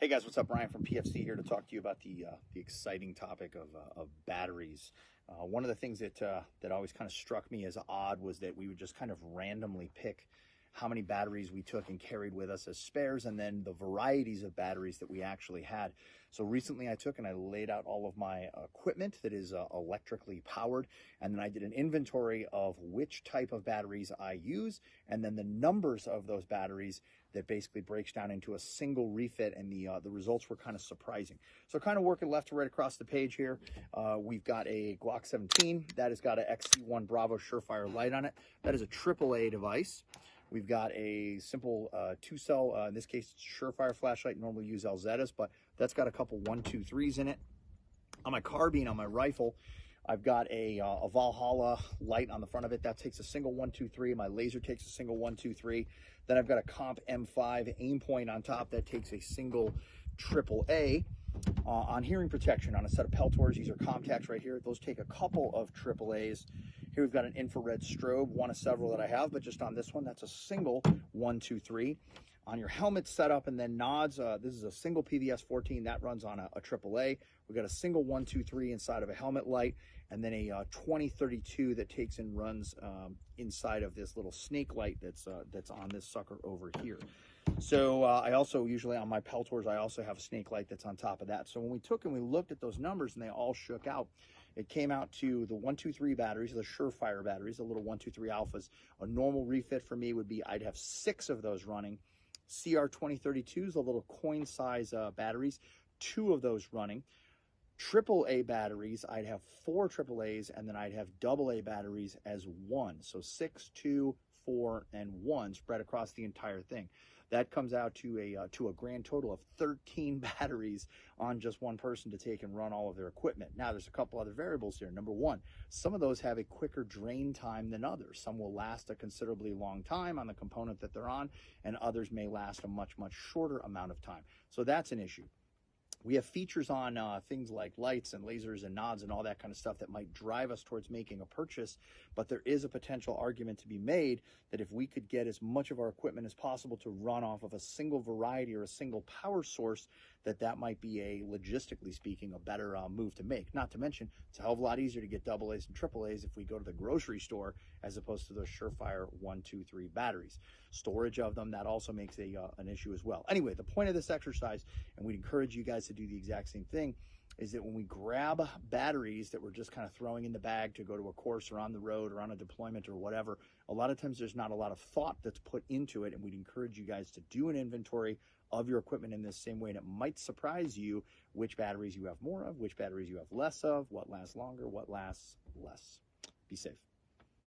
Hey guys, what's up? Brian from PFC here to talk to you about the exciting topic of batteries. One of the things that always kind of struck me as odd was that we would just kind of randomly pick how many batteries we took and carried with us as spares, and then the varieties of batteries that we actually had. So recently I took and I laid out all of my equipment that is electrically powered, and then I did an inventory of which type of batteries I use, and then the numbers of those batteries that basically breaks down into a single refit, and the results were kind of surprising. So kind of working left to right across the page here. We've got a Glock 17 that has got a XC1 Bravo Surefire light on it. That is a AAA device. We've got a simple two-cell, in this case, Surefire flashlight. Normally use LZs, but that's got a couple 1, 2, 3s in it. On my carbine, on my rifle, I've got a Valhalla light on the front of it. That takes a single 1, 2, 3. My laser takes a single 1, 2, 3. Then I've got a Comp M5 aim point on top that takes a single AAA. On hearing protection, on a set of Peltors, these are Comtacs right here. Those take a couple of AAAs. Here we've got an infrared strobe, one of several that I have, but just on this one, that's a single 1, 2, 3. On your helmet setup and then nods, this is a single PVS 14 that runs on a AAA. We've got a single 1, 2, 3 inside of a helmet light, and then a 2032 that takes and runs inside of this little snake light that's on this sucker over here. So I also usually on my Peltors, I also have a snake light that's on top of that. So when we took and we looked at those numbers and they all shook out, it came out to the 1, 2, 3 batteries, the Surefire batteries, the little 1, 2, 3 alphas. A normal refit for me would be I'd have 6 of those running. CR2032s, the little coin size batteries, 2 of those running. AAA batteries, I'd have 4 AAAs, and then I'd have AA batteries as 1. So 6, 2, 4, and 1 spread across the entire thing. That comes out to a grand total of 13 batteries on just one person to take and run all of their equipment. Now, there's a couple other variables here. Number one, some of those have a quicker drain time than others. Some will last a considerably long time on the component that they're on, and others may last a much, much shorter amount of time. So that's an issue. We have features on things like lights and lasers and nods and all that kind of stuff that might drive us towards making a purchase, but there is a potential argument to be made that if we could get as much of our equipment as possible to run off of a single variety or a single power source, that might be a, logistically speaking, a better move to make. Not to mention, it's a hell of a lot easier to get AA's and AAA's if we go to the grocery store as opposed to those Surefire 1, 2, 3 batteries. Storage of them, that also makes an issue as well. Anyway, the point of this exercise, and we'd encourage you guys to do the exact same thing, is that when we grab batteries that we're just kind of throwing in the bag to go to a course or on the road or on a deployment or whatever, a lot of times there's not a lot of thought that's put into it, and we'd encourage you guys to do an inventory of your equipment in this same way, and it might surprise you which batteries you have more of, which batteries you have less of, what lasts longer, what lasts less. Be safe.